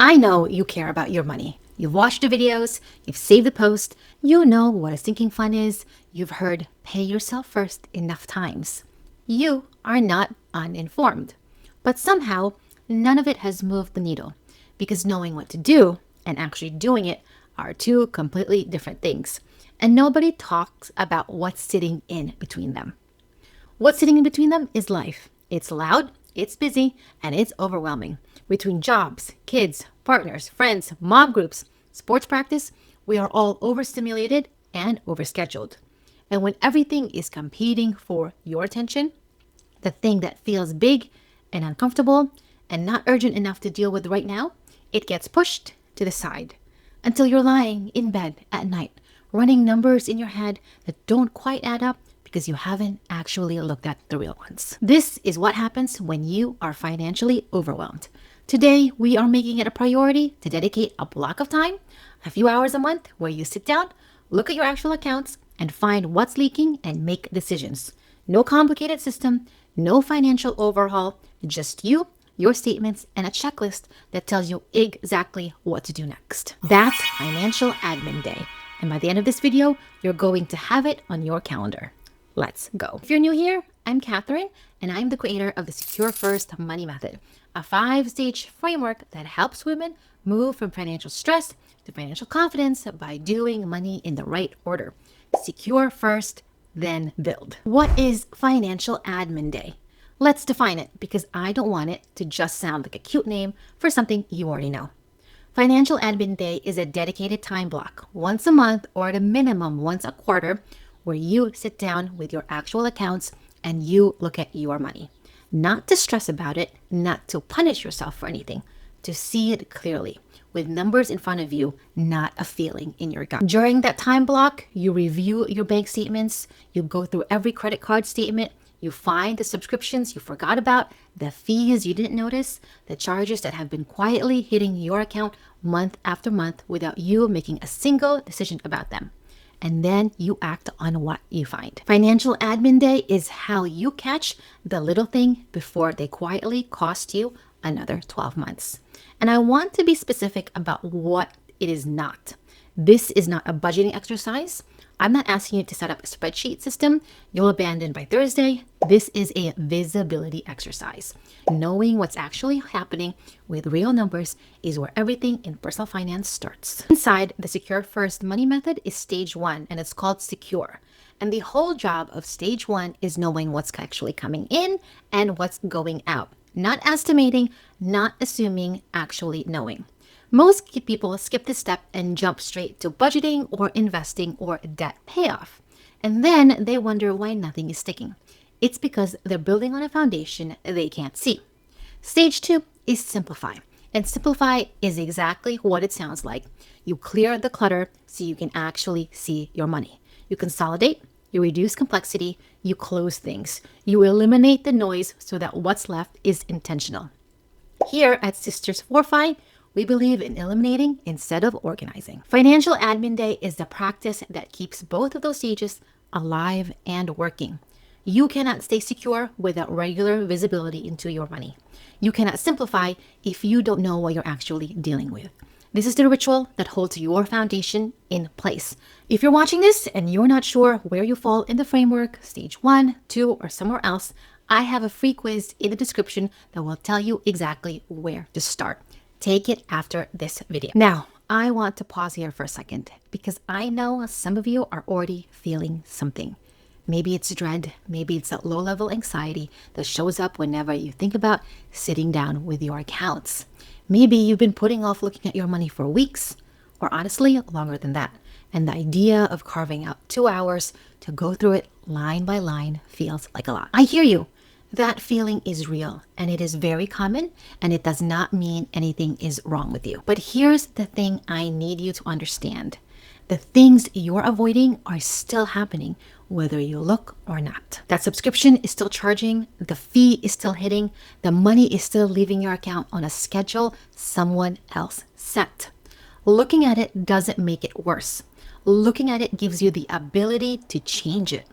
I know you care about your money. You've watched the videos, you've saved the post, you know what a sinking fund is, you've heard pay yourself first enough times. You are not uninformed. But somehow, none of it has moved the needle because knowing what to do and actually doing it are two completely different things. And nobody talks about what's sitting in between them. What's sitting in between them is life. It's loud, it's busy, and it's overwhelming. Between jobs, kids, partners, friends, mob groups, sports practice, we are all overstimulated and overscheduled. And when everything is competing for your attention, the thing that feels big and uncomfortable and not urgent enough to deal with right now, it gets pushed to the side until you're lying in bed at night, running numbers in your head that don't quite add up because you haven't actually looked at the real ones. This is what happens when you are financially overwhelmed. Today, we are making it a priority to dedicate a block of time, a few hours a month, where you sit down, look at your actual accounts, and find what's leaking and make decisions. No complicated system, no financial overhaul, just you, your statements, and a checklist that tells you exactly what to do next. That's Financial Admin Day. And by the end of this video, you're going to have it on your calendar. Let's go. If you're new here, I'm Catherine, and I'm the creator of the Secure First Money Method, a 5-stage framework that helps women move from financial stress to financial confidence by doing money in the right order. Secure first, then build. What is Financial Admin Day? Let's define it because I don't want it to just sound like a cute name for something you already know. Financial Admin Day is a dedicated time block, once a month or at a minimum once a quarter, where you sit down with your actual accounts and you look at your money. Not to stress about it, not to punish yourself for anything, to see it clearly with numbers in front of you, not a feeling in your gut. During that time block, you review your bank statements, you go through every credit card statement, you find the subscriptions you forgot about, the fees you didn't notice, the charges that have been quietly hitting your account month after month without you making a single decision about them. And then you act on what you find. Financial Admin Day is how you catch the little thing before they quietly cost you another 12 months. And I want to be specific about what it is not. This is not a budgeting exercise. I'm not asking you to set up a spreadsheet system you'll abandon by Thursday. This is a visibility exercise. Knowing what's actually happening with real numbers is where everything in personal finance starts. Inside the Secure First Money Method is stage 1, and it's called Secure. And the whole job of stage 1 is knowing what's actually coming in and what's going out. Not estimating, not assuming, actually knowing. Most people skip this step and jump straight to budgeting or investing or debt payoff. And then they wonder why nothing is sticking. It's because they're building on a foundation they can't see. Stage 2 is simplify. And simplify is exactly what it sounds like. You clear the clutter so you can actually see your money. You consolidate, you reduce complexity, you close things. You eliminate the noise so that what's left is intentional. Here at Sisters Forfi, we believe in eliminating instead of organizing. Financial Admin Day is the practice that keeps both of those stages alive and working. You cannot stay secure without regular visibility into your money. You cannot simplify if you don't know what you're actually dealing with. This is the ritual that holds your foundation in place. If you're watching this and you're not sure where you fall in the framework, stage 1, 2, or somewhere else, I have a free quiz in the description that will tell you exactly where to start. Take it after this video. Now, I want to pause here for a second because I know some of you are already feeling something. Maybe it's dread, maybe it's that low-level anxiety that shows up whenever you think about sitting down with your accounts. Maybe you've been putting off looking at your money for weeks, or honestly, longer than that. And the idea of carving out 2 hours to go through it line by line feels like a lot. I hear you. That feeling is real and it is very common, and it does not mean anything is wrong with you. But here's the thing I need you to understand. The things you're avoiding are still happening, whether you look or not. That subscription is still charging, the fee is still hitting, the money is still leaving your account on a schedule someone else set. Looking at it doesn't make it worse. Looking at it gives you the ability to change it.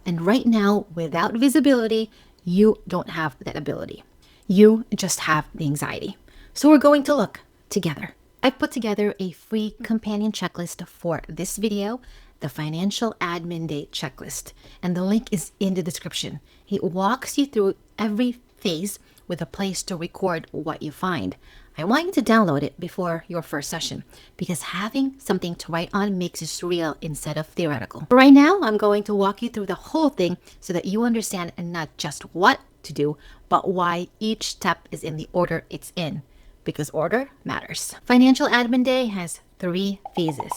And right now, without visibility, you don't have that ability. You just have the anxiety. So we're going to look. together. I've put together a free companion checklist for this video, the Financial Admin Day Checklist, and the link is in the description. It walks you through every phase with a place to record what you find. I want you to download it before your first session because having something to write on makes this real instead of theoretical. Right now, I'm going to walk you through the whole thing so that you understand not just what to do, but why each step is in the order it's in, because order matters. Financial Admin Day has 3 phases: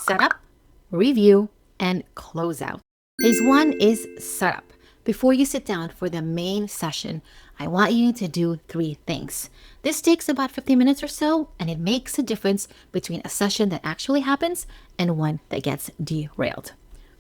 setup, review, and closeout. Phase 1 is setup. Before you sit down for the main session, I want you to do 3 things. This takes about 50 minutes or so, and it makes a difference between a session that actually happens and one that gets derailed.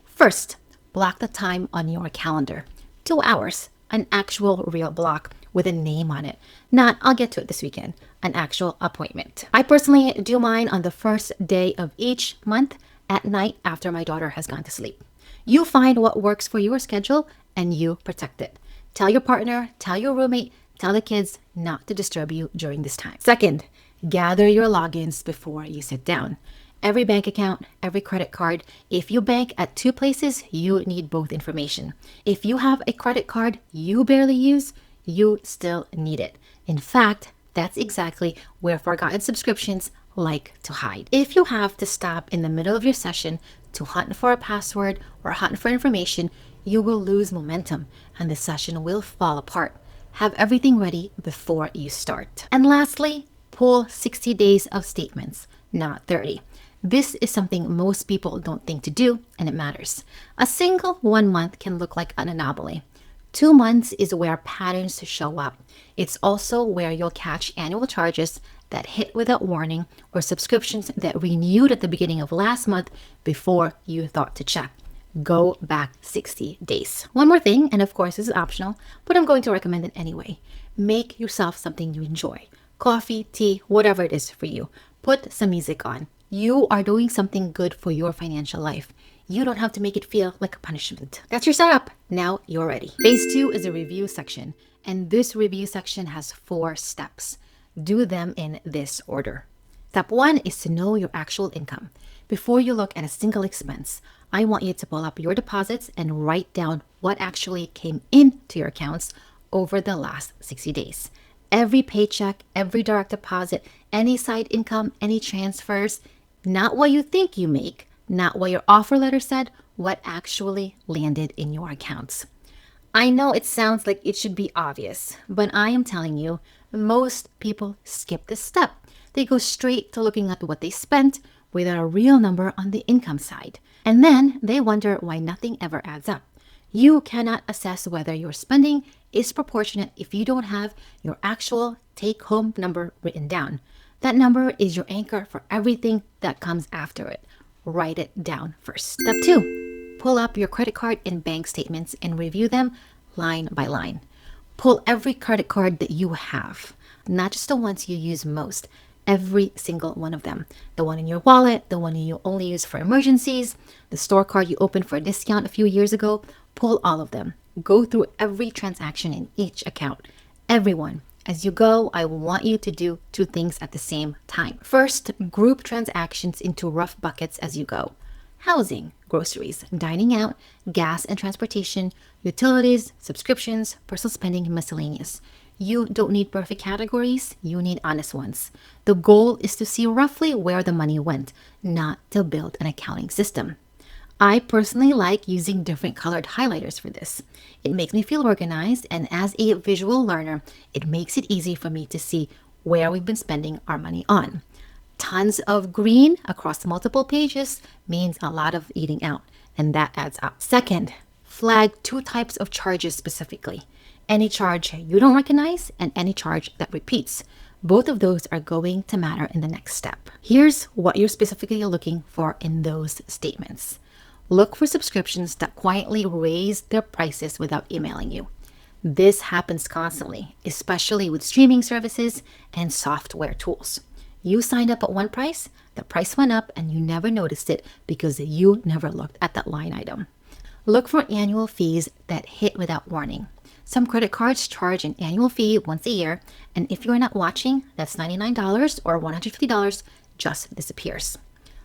First, block the time on your calendar. 2 hours, an actual real block with a name on it. Not, I'll get to it this weekend, an actual appointment. I personally do mine on the first day of each month at night after my daughter has gone to sleep. You find what works for your schedule and you protect it. Tell your partner, tell your roommate, tell the kids not to disturb you during this time. Second, gather your logins before you sit down. Every bank account, every credit card. If you bank at 2 places, you need both information. If you have a credit card you barely use, you still need it. In fact, that's exactly where forgotten subscriptions like to hide. If you have to stop in the middle of your session to hunt for a password or hunt for information, you will lose momentum and the session will fall apart. Have everything ready before you start. And lastly, pull 60 days of statements, not 30. This is something most people don't think to do, and it matters. A single 1 month can look like an anomaly. 2 months is where patterns show up. It's also where you'll catch annual charges that hit without warning or subscriptions that renewed at the beginning of last month before you thought to check. Go back 60 days. One more thing, and of course this is optional, but I'm going to recommend it anyway. Make yourself something you enjoy. Coffee, tea, whatever it is for you. Put some music on. You are doing something good for your financial life. You don't have to make it feel like a punishment. That's your setup. Now you're ready. Phase 2 is a review section, and this review section has 4 steps. Do them in this order. Step 1 is to know your actual income. Before you look at a single expense, I want you to pull up your deposits and write down what actually came into your accounts over the last 60 days. Every paycheck, every direct deposit, any side income, any transfers, not what you think you make, not what your offer letter said, what actually landed in your accounts. I know it sounds like it should be obvious, but I am telling you, most people skip this step. They go straight to looking at what they spent without a real number on the income side. And then they wonder why nothing ever adds up. You cannot assess whether your spending is proportionate if you don't have your actual take-home number written down. That number is your anchor for everything that comes after it. Write it down first. Step 2, pull up your credit card and bank statements and review them line by line. Pull every credit card that you have, not just the ones you use most. Every single one of them. The one in your wallet, the one you only use for emergencies, the store card you opened for a discount a few years ago. Pull all of them. Go through every transaction in each account. Everyone. As you go, I want you to do 2 things at the same time. First, group transactions into rough buckets as you go. Housing, groceries, dining out, gas and transportation, utilities, subscriptions, personal spending, and miscellaneous. You don't need perfect categories, you need honest ones. The goal is to see roughly where the money went, not to build an accounting system. I personally like using different colored highlighters for this. It makes me feel organized, and as a visual learner, it makes it easy for me to see where we've been spending our money on. Tons of green across multiple pages means a lot of eating out, and that adds up. Second, flag 2 types of charges specifically. Any charge you don't recognize and any charge that repeats. Both of those are going to matter in the next step. Here's what you're specifically looking for in those statements. Look for subscriptions that quietly raise their prices without emailing you. This happens constantly, especially with streaming services and software tools. You signed up at one price, the price went up, and you never noticed it because you never looked at that line item. Look for annual fees that hit without warning. Some credit cards charge an annual fee once a year, and if you're not watching, that's $99 or $150 just disappears.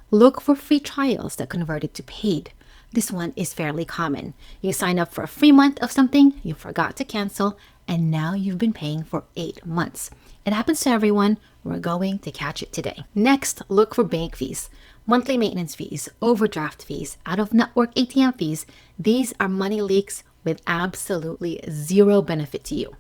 Look for free trials that converted to paid. This one is fairly common. You sign up for a free month of something, you forgot to cancel, and now you've been paying for 8 months. It happens to everyone. We're going to catch it today. Next, look for bank fees, monthly maintenance fees, overdraft fees, out-of-network ATM fees. These are money leaks with absolutely zero benefit to you.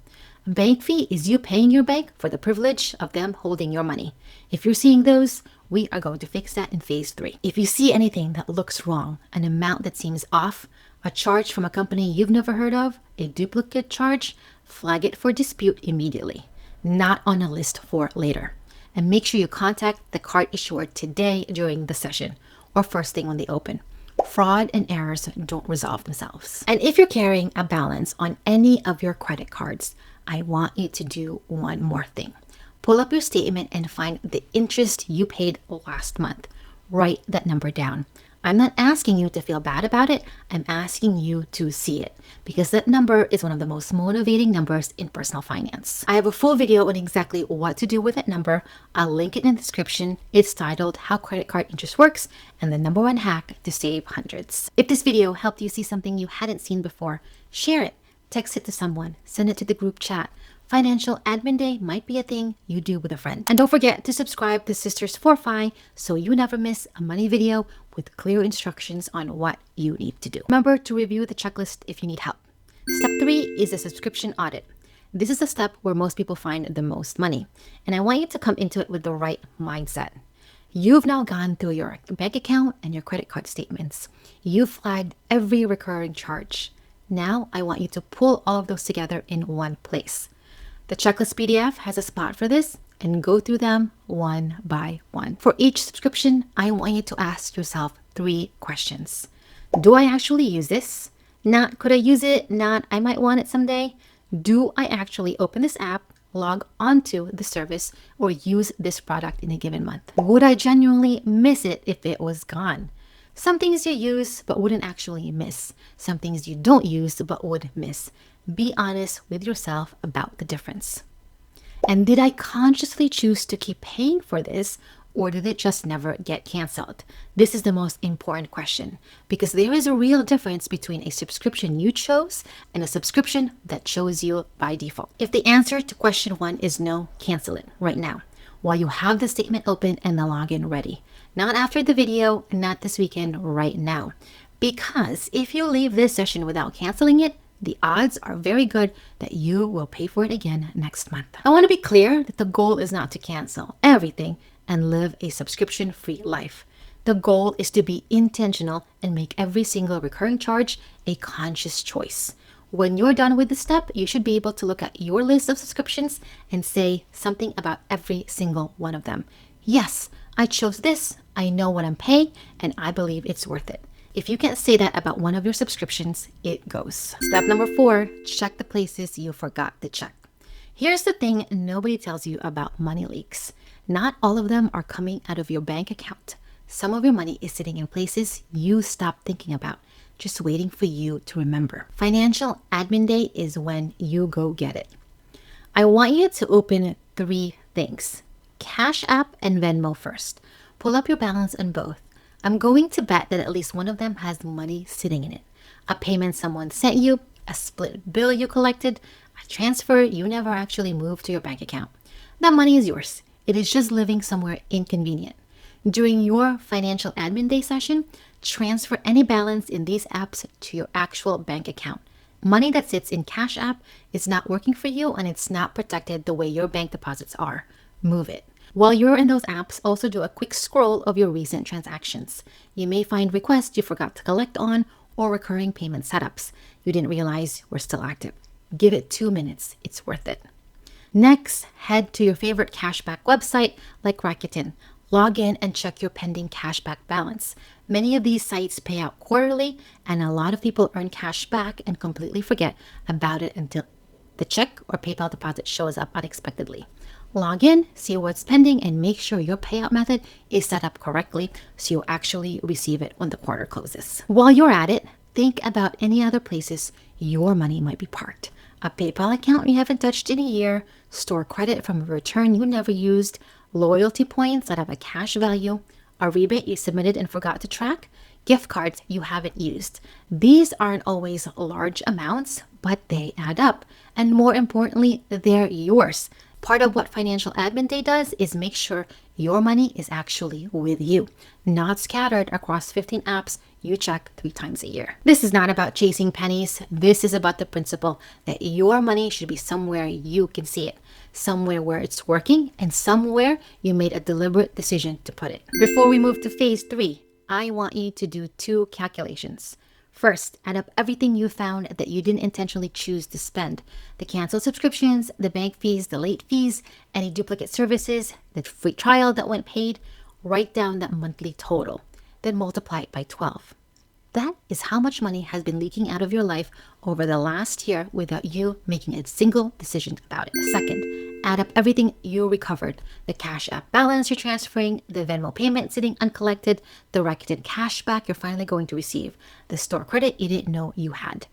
A bank fee is you paying your bank for the privilege of them holding your money. If you're seeing those, we are going to fix that in phase 3. If you see anything that looks wrong, an amount that seems off, a charge from a company you've never heard of, a duplicate charge, flag it for dispute immediately, not on a list for later. And make sure you contact the card issuer today during the session or first thing when they open. Fraud and errors don't resolve themselves. And if you're carrying a balance on any of your credit cards, I want you to do one more thing. Pull up your statement and find the interest you paid last month. Write that number down. I'm not asking you to feel bad about it. I'm asking you to see it because that number is one of the most motivating numbers in personal finance. I have a full video on exactly what to do with that number. I'll link it in the description. It's titled How Credit Card Interest Works and the number 1 hack to save hundreds. If this video helped you see something you hadn't seen before, share it, text it to someone, send it to the group chat. Financial Admin Day might be a thing you do with a friend. And don't forget to subscribe to Sisters for Fi so you never miss a money video with clear instructions on what you need to do. Remember to review the checklist if you need help. Step 3 is a subscription audit. This is the step where most people find the most money. And I want you to come into it with the right mindset. You've now gone through your bank account and your credit card statements. You've flagged every recurring charge. Now I want you to pull all of those together in one place. The checklist PDF has a spot for this and go through them one by one. For each subscription, I want you to ask yourself 3 questions. Do I actually use this? Not could I use it? Not I might want it someday. Do I actually open this app, log onto the service, or use this product in a given month? Would I genuinely miss it if it was gone? Some things you use but wouldn't actually miss. Some things you don't use but would miss. Be honest with yourself about the difference. And did I consciously choose to keep paying for this, or did it just never get canceled? This is the most important question because there is a real difference between a subscription you chose and a subscription that chose you by default. If the answer to question 1 is no, cancel it right now while you have the statement open and the login ready. Not after the video, not this weekend, right now. Because if you leave this session without canceling it, the odds are very good that you will pay for it again next month. I want to be clear that the goal is not to cancel everything and live a subscription-free life. The goal is to be intentional and make every single recurring charge a conscious choice. When you're done with the step, you should be able to look at your list of subscriptions and say something about every single one of them. Yes, I chose this, I know what I'm paying, and I believe it's worth it. If you can't say that about one of your subscriptions, it goes. Step number 4, check the places you forgot to check. Here's the thing nobody tells you about money leaks. Not all of them are coming out of your bank account. Some of your money is sitting in places you stopped thinking about, just waiting for you to remember. Financial Admin Day is when you go get it. I want you to open 3 things. Cash App and Venmo first. Pull up your balance on both. I'm going to bet that at least one of them has money sitting in it. A payment someone sent you, a split bill you collected, a transfer you never actually moved to your bank account. That money is yours. It is just living somewhere inconvenient. During your Financial Admin Day session, transfer any balance in these apps to your actual bank account. Money that sits in Cash App is not working for you and it's not protected the way your bank deposits are. Move it. While you're in those apps, also do a quick scroll of your recent transactions. You may find requests you forgot to collect on or recurring payment setups you didn't realize were still active. Give it 2 minutes. It's worth it. Next, head to your favorite cashback website like Rakuten. Log in and check your pending cashback balance. Many of these sites pay out quarterly, and a lot of people earn cash back and completely forget about it until the check or PayPal deposit shows up unexpectedly. Log in, see what's pending, and make sure your payout method is set up correctly so you actually receive it when the quarter closes. While you're at it, think about any other places your money might be parked. a PayPal account you haven't touched in a year, store credit from a return you never used, loyalty points that have a cash value, a rebate you submitted and forgot to track, gift cards you haven't used. These aren't always large amounts, but they add up. And more importantly, they're yours. Part of what Financial Admin Day does is make sure your money is actually with you, not scattered across 15 apps you check 3 times a year. This is not about chasing pennies. This is about the principle that your money should be somewhere you can see it, somewhere where it's working, and somewhere you made a deliberate decision to put it. Before we move to phase 3, I want you to do 2 calculations. First, add up everything you found that you didn't intentionally choose to spend. The canceled subscriptions, the bank fees, the late fees, any duplicate services, the free trial that went paid. Write down that monthly total, then multiply it by 12. That is how much money has been leaking out of your life over the last year without you making a single decision about it. Second, add up everything you recovered. The Cash App balance you're transferring, the Venmo payment sitting uncollected, the Rakuten cashback you're finally going to receive, the store credit you didn't know you had.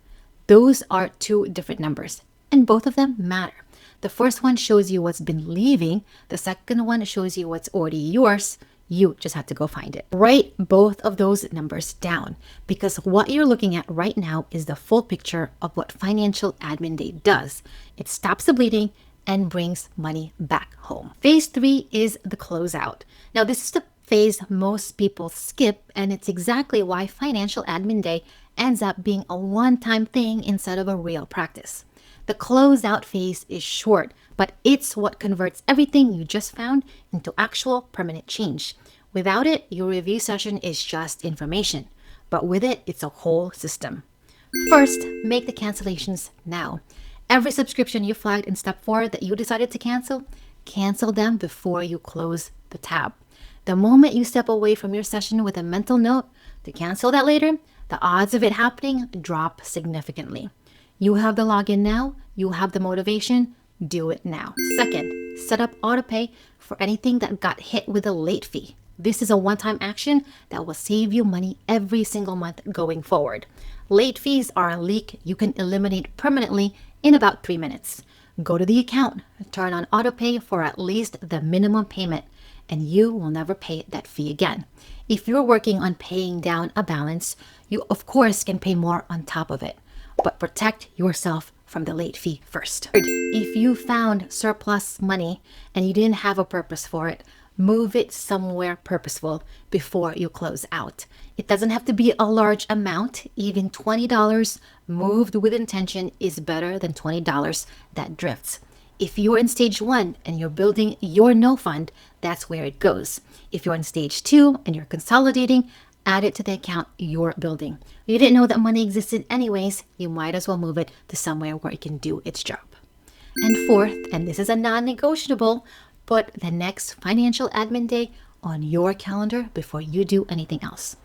Those are 2 different numbers, and both of them matter. The first one shows you what's been leaving. The second one shows you what's already yours. You just have to go find it. Write both of those numbers down, because what you're looking at right now is the full picture of what Financial Admin Day does. It stops the bleeding and brings money back home. Phase 3 is the closeout. Now, this is the phase most people skip, and it's exactly why Financial Admin Day ends up being a one-time thing instead of a real practice. The closeout phase is short, but it's what converts everything you just found into actual permanent change. Without it, your review session is just information, but with it, it's a whole system. First, make the cancellations now. Every subscription you flagged in step 4 that you decided to cancel them before you close the tab. The moment you step away from your session with a mental note to cancel that later, the odds of it happening drop significantly. You have the login now, you have the motivation, do it now. Second, set up autopay for anything that got hit with a late fee. This is a one-time action that will save you money every single month going forward. Late fees are a leak you can eliminate permanently in about 3 minutes. Go to the account, turn on autopay for at least the minimum payment, and you will never pay that fee again. If you're working on paying down a balance, you of course can pay more on top of it, but protect yourself from the late fee first. Third, if you found surplus money and you didn't have a purpose for it, move it somewhere purposeful before you close out. It doesn't have to be a large amount. Even $20 moved with intention is better than $20 that drifts. If you're in stage 1 and you're building your no fund, that's where it goes. If you're in stage 2 and you're consolidating, add it to the account you're building. You didn't know that money existed anyways, you might as well move it to somewhere where it can do its job. And fourth, and this is a non-negotiable, put the next Financial Admin Day on your calendar before you do anything else.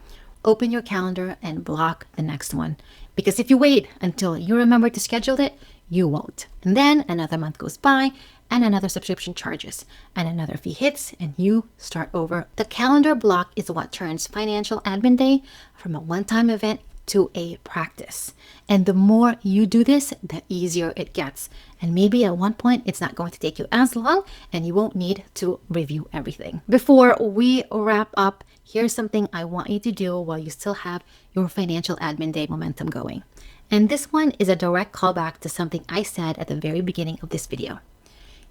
Open your calendar and block the next one, because if you wait until you remember to schedule it, you won't. And then another month goes by and another subscription charges and another fee hits and you start over. The calendar block is what turns Financial Admin Day from a one-time event to a practice. And the more you do this, the easier it gets. And maybe at one point, it's not going to take you as long and you won't need to review everything. Before we wrap up, here's something I want you to do while you still have your Financial Admin Day momentum going. And this one is a direct callback to something I said at the very beginning of this video.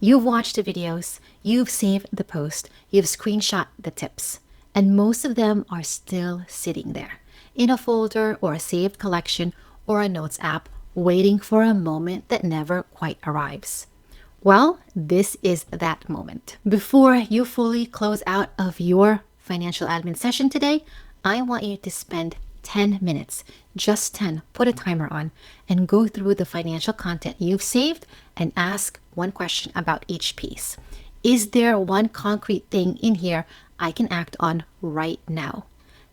You've watched the videos, you've saved the post, you've screenshot the tips, and most of them are still sitting there in a folder or a saved collection or a notes app, waiting for a moment that never quite arrives. Well, this is that moment. Before you fully close out of your financial admin session today, I want you to spend 10 minutes, just 10, put a timer on, and go through the financial content you've saved and ask one question about each piece. Is there one concrete thing in here I can act on right now?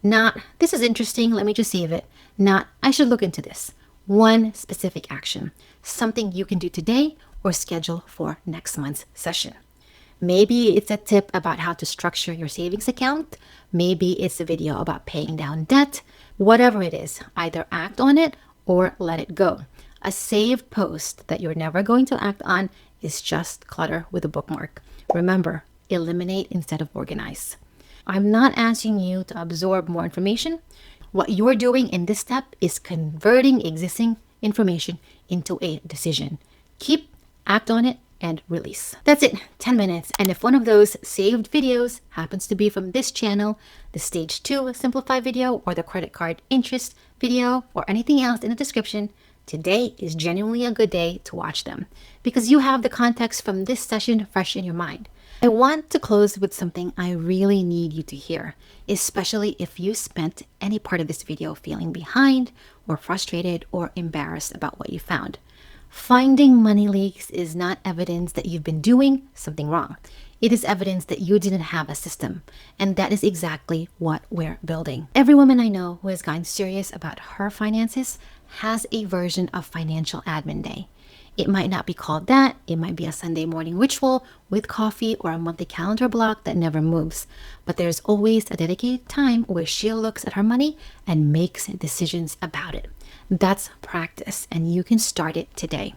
Not, this is interesting, let me just save it. Not, I should look into this. One specific action, something you can do today or schedule for next month's session. Maybe it's a tip about how to structure your savings account. Maybe it's a video about paying down debt. Whatever it is, either act on it or let it go. A saved post that you're never going to act on is just clutter with a bookmark. Remember, eliminate instead of organize. I'm not asking you to absorb more information. What you're doing in this step is converting existing information into a decision. Keep, act on it, and release. That's it, 10 minutes. And if one of those saved videos happens to be from this channel, the stage 2 simplify video, or the credit card interest video, or anything else in the description, today is genuinely a good day to watch them because you have the context from this session fresh in your mind. I want to close with something I really need you to hear, especially if you spent any part of this video feeling behind or frustrated or embarrassed about what you found. Finding money leaks is not evidence that you've been doing something wrong. It is evidence that you didn't have a system, and that is exactly what we're building. Every woman I know who has gotten serious about her finances has a version of financial admin day. It might not be called that. It might be a Sunday morning ritual with coffee or a monthly calendar block that never moves. But there's always a dedicated time where she looks at her money and makes decisions about it. That's practice, and you can start it today.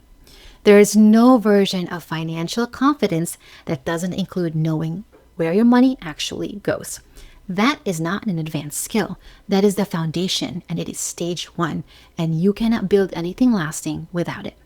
There is no version of financial confidence that doesn't include knowing where your money actually goes. That is not an advanced skill. That is the foundation, and it is stage 1, and you cannot build anything lasting without it.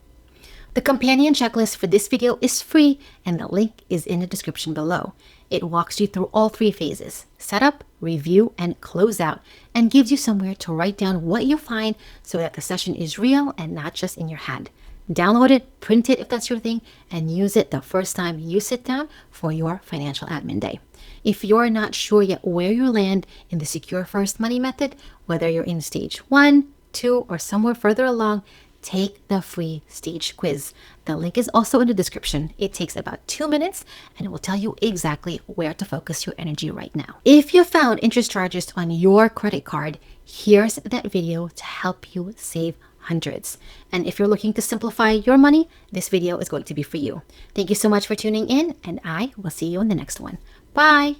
The companion checklist for this video is free, and the link is in the description below. It walks you through all 3 phases: setup, review, and closeout, and gives you somewhere to write down what you find so that the session is real and not just in your head. Download it, print it if that's your thing, and use it the first time you sit down for your financial admin day. If you're not sure yet where you land in the Secure First Money method, whether you're in stage 1, 2, or somewhere further along, take the free stage quiz. The link is also in the description. It takes about 2 minutes, and it will tell you exactly where to focus your energy right now. If you found interest charges on your credit card, here's that video to help you save hundreds. And if you're looking to simplify your money, this video is going to be for you. Thank you so much for tuning in, and I will see you in the next one. Bye.